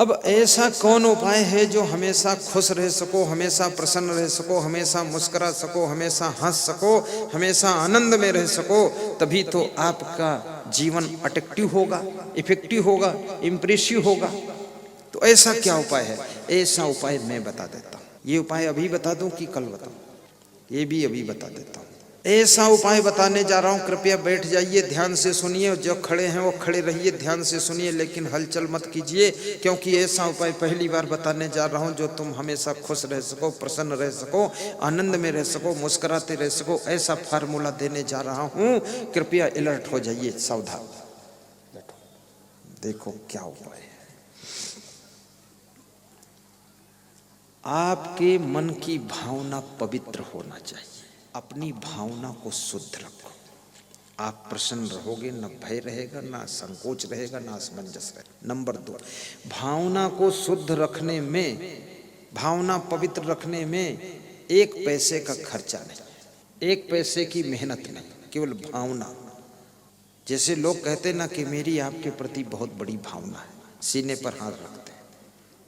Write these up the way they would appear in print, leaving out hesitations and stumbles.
अब ऐसा कौन उपाय है जो हमेशा खुश रह सको, हमेशा प्रसन्न रह सको, हमेशा मुस्कुरा सको, हमेशा हंस सको, हमेशा आनंद में रह सको? तभी तो आपका जीवन अट्रैक्टिव होगा, इफेक्टिव होगा, इम्प्रेसिव होगा। तो ऐसा क्या उपाय है? ऐसा उपाय मैं बता देता हूँ। ये उपाय अभी बता दूं कि कल बताऊं? ये भी अभी बता देता हूँ। ऐसा उपाय बताने जा रहा हूं, कृपया बैठ जाइए, ध्यान से सुनिए। जो खड़े हैं वो खड़े रहिए, ध्यान से सुनिए, लेकिन हलचल मत कीजिए, क्योंकि ऐसा उपाय पहली बार बताने जा रहा हूं जो तुम हमेशा खुश रह सको, प्रसन्न रह सको, आनंद में रह सको, मुस्कुराते रह सको। ऐसा फार्मूला देने जा रहा हूं, कृपया अलर्ट हो जाइए, सावधान। देखो क्या उपाय है। आपके मन की भावना पवित्र होना चाहिए। अपनी भावना को शुद्ध रखो। आप प्रसन्न रहोगे, न भय रहेगा, ना संकोच रहेगा, ना असमंजस रहेगा। नंबर 2, भावना को शुद्ध रखने में, भावना पवित्र रखने में 1 पैसे का खर्चा नहीं, 1 पैसे की मेहनत नहीं, केवल भावना। जैसे लोग कहते ना कि मेरी आपके प्रति बहुत बड़ी भावना है, सीने पर हाथ रखते हैं,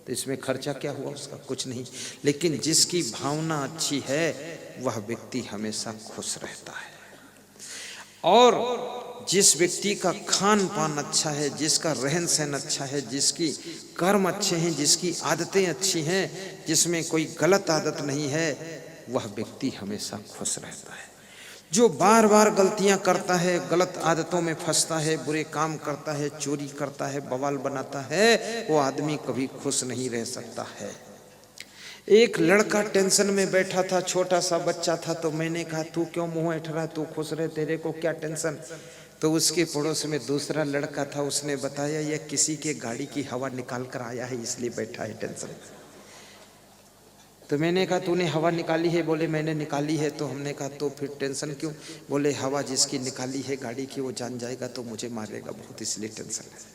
तो इसमें खर्चा क्या हुआ उसका? कुछ नहीं। लेकिन जिसकी भावना अच्छी है वह व्यक्ति हमेशा खुश रहता है। और जिस व्यक्ति का खान पान अच्छा है, जिसका रहन सहन अच्छा है, जिसकी कर्म अच्छे हैं, जिसकी आदतें अच्छी हैं, जिसमें कोई गलत आदत नहीं है, वह व्यक्ति हमेशा खुश रहता है। जो बार बार गलतियां करता है, गलत आदतों में फंसता है, बुरे काम करता है, चोरी करता है, बवाल बनाता है, वो आदमी कभी खुश नहीं रह सकता है। एक लड़का टेंशन में बैठा था, छोटा सा बच्चा था, तो मैंने कहा तू क्यों मुंह ऐठ रहा, तू खुश रहे, तेरे को क्या टेंशन? तो उसके पड़ोस में दूसरा लड़का था, उसने बताया यह किसी के गाड़ी की हवा निकाल कर आया है, इसलिए बैठा है टेंशन। तो मैंने कहा तूने हवा निकाली है? बोले मैंने निकाली है। तो हमने कहा तो फिर टेंशन क्यों? बोले हवा जिसकी निकाली है गाड़ी की वो जान जाएगा तो मुझे मारेगा बहुत, इसलिए टेंशन है।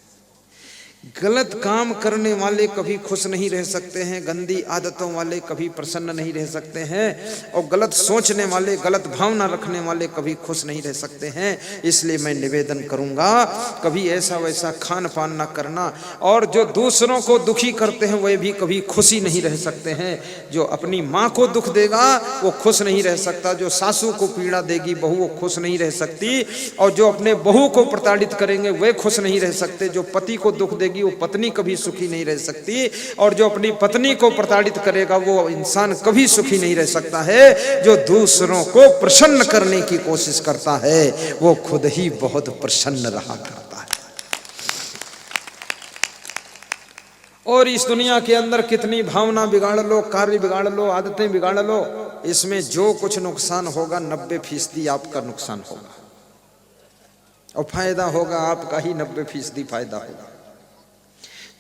गलत काम करने वाले कभी खुश नहीं रह सकते हैं, गंदी आदतों वाले कभी प्रसन्न नहीं रह सकते हैं, और गलत सोचने वाले, गलत भावना रखने वाले कभी खुश नहीं रह सकते हैं। इसलिए मैं निवेदन करूंगा कभी ऐसा वैसा खान पान ना करना। और जो दूसरों को दुखी करते हैं वे भी कभी खुशी नहीं रह सकते हैं। जो अपनी माँ को दुख देगा वो खुश नहीं रह सकता, जो सासू को पीड़ा देगी बहू वो खुश नहीं रह सकती, और जो अपने बहू को प्रताड़ित करेंगे वे खुश नहीं रह सकते, जो पति को दुख देगी वो पत्नी कभी सुखी नहीं रह सकती, और जो अपनी पत्नी को प्रताड़ित करेगा वो इंसान कभी सुखी नहीं रह सकता है। जो दूसरों को प्रसन्न करने की कोशिश करता है वो खुद ही बहुत प्रसन्न रहा करता है। और इस दुनिया के अंदर कितनी भावना बिगाड़ लो, कार्य बिगाड़ लो, आदतें बिगाड़ लो, इसमें जो कुछ नुकसान होगा 90% आपका नुकसान होगा, और फायदा होगा आपका ही 90% फायदा होगा।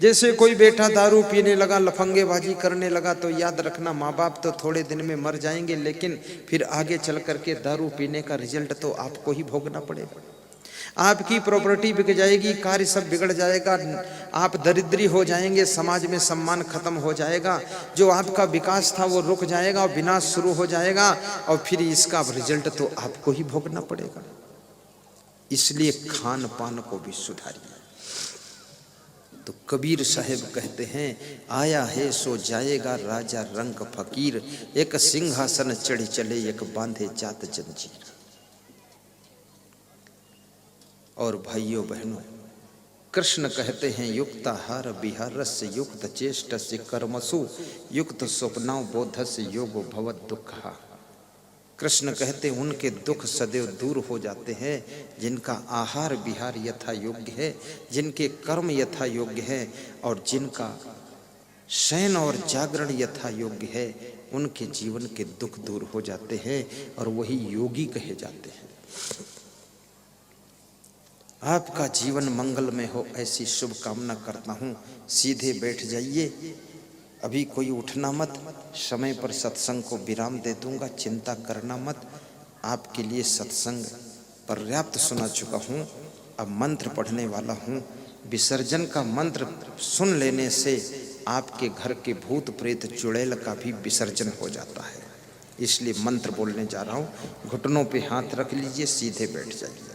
जैसे कोई बेटा दारू पीने लगा, लफंगेबाजी करने लगा, तो याद रखना माँ बाप तो थोड़े दिन में मर जाएंगे, लेकिन फिर आगे चल करके दारू पीने का रिजल्ट तो आपको ही भोगना पड़ेगा। आपकी प्रॉपर्टी बिक जाएगी, कार्य सब बिगड़ जाएगा, आप दरिद्री हो जाएंगे, समाज में सम्मान खत्म हो जाएगा, जो आपका विकास था वो रुक जाएगा और विनाश शुरू हो जाएगा, और फिर इसका रिजल्ट तो आपको ही भोगना पड़ेगा। इसलिए खान पान को भी सुधारिए। तो कबीर साहब कहते हैं आया है सो जाएगा राजा रंग फकीर, एक सिंहासन चढ़ चले एक बांधे जात जंजीर। और भाइयों बहनों, कृष्ण कहते हैं युक्ताहार विहारस्य युक्त चेष्टस्य कर्मसु युक्त स्वप्नाव बोधस्य योगो भवत दुःखः। कृष्ण कहते हैं उनके दुख सदैव दूर हो जाते हैं जिनका आहार विहार यथा योग्य है, जिनके कर्म यथा योग्य है, और जिनका शयन और जागरण यथा योग्य है, उनके जीवन के दुख दूर हो जाते हैं और वही योगी कहे जाते हैं। आपका जीवन मंगलमय हो ऐसी शुभ कामना करता हूँ। सीधे बैठ जाइए, अभी कोई उठना मत, समय पर सत्संग को विराम दे दूंगा, चिंता करना मत। आपके लिए सत्संग पर्याप्त सुना चुका हूँ, अब मंत्र पढ़ने वाला हूँ। विसर्जन का मंत्र सुन लेने से आपके घर के भूत प्रेत चुड़ैल का भी विसर्जन हो जाता है, इसलिए मंत्र बोलने जा रहा हूँ। घुटनों पे हाथ रख लीजिए, सीधे बैठ जाइए।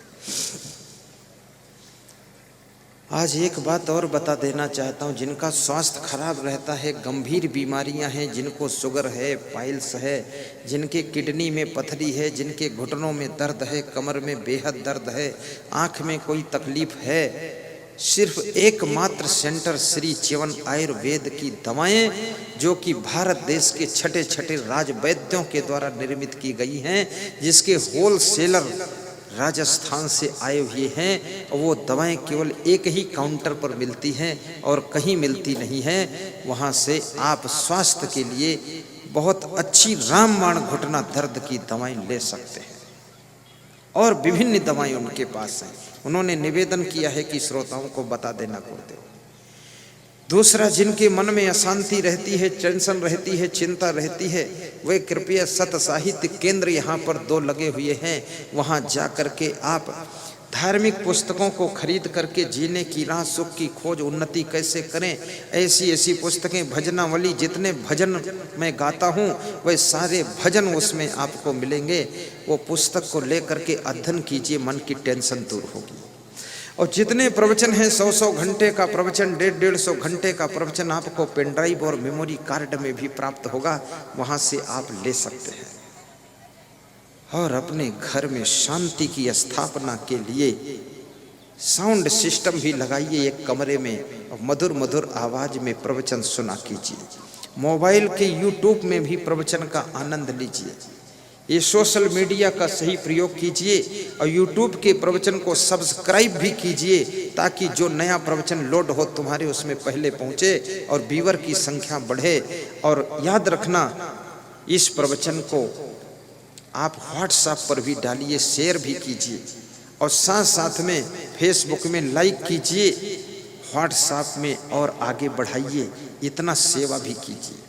आज एक बात और बता देना चाहता हूँ, जिनका स्वास्थ्य खराब रहता है, गंभीर बीमारियां हैं, जिनको शुगर है, पाइल्स है, जिनके किडनी में पथरी है, जिनके घुटनों में दर्द है, कमर में बेहद दर्द है, आँख में कोई तकलीफ है, सिर्फ एकमात्र सेंटर श्री च्यवन आयुर्वेद की दवाएं, जो कि भारत देश के छठे छठे राज वैद्यों के द्वारा निर्मित की गई हैं, जिसके होलसेलर राजस्थान से आए हुए हैं, और वो दवाएं केवल एक ही काउंटर पर मिलती हैं और कहीं मिलती नहीं हैं। वहाँ से आप स्वास्थ्य के लिए बहुत अच्छी रामबाण घुटना दर्द की दवाएं ले सकते हैं, और विभिन्न दवाएं उनके पास हैं। उन्होंने निवेदन किया है कि श्रोताओं को बता देना गुरुदेव। दूसरा, जिनके मन में अशांति रहती है, टेंशन रहती है, चिंता रहती है, वे कृपया सत साहित्य केंद्र यहाँ पर 2 लगे हुए हैं, वहाँ जा कर के आप धार्मिक पुस्तकों को खरीद करके जीने की राह, सुख की खोज, उन्नति कैसे करें, ऐसी ऐसी पुस्तकें, भजनावली, जितने भजन मैं गाता हूँ वह सारे भजन उसमें आपको मिलेंगे। वो पुस्तक को लेकर के अध्ययन कीजिए, मन की टेंशन दूर होगी। और जितने प्रवचन हैं, 100 घंटे का प्रवचन, 150 घंटे का प्रवचन आपको पेन ड्राइव और मेमोरी कार्ड में भी प्राप्त होगा, वहाँ से आप ले सकते हैं। और अपने घर में शांति की स्थापना के लिए साउंड सिस्टम भी लगाइए एक कमरे में, और मधुर मधुर आवाज में प्रवचन सुना कीजिए। मोबाइल के यूट्यूब में भी प्रवचन का आनंद लीजिए। ये सोशल मीडिया का सही प्रयोग कीजिए, और यूट्यूब के प्रवचन को सब्सक्राइब भी कीजिए, ताकि जो नया प्रवचन लोड हो तुम्हारे उसमें पहले पहुँचे और व्यूअर की संख्या बढ़े। और याद रखना, इस प्रवचन को आप व्हाट्सएप पर भी डालिए, शेयर भी कीजिए, और साथ साथ में फेसबुक में लाइक कीजिए, व्हाट्सएप में और आगे बढ़ाइए, इतना सेवा भी कीजिए।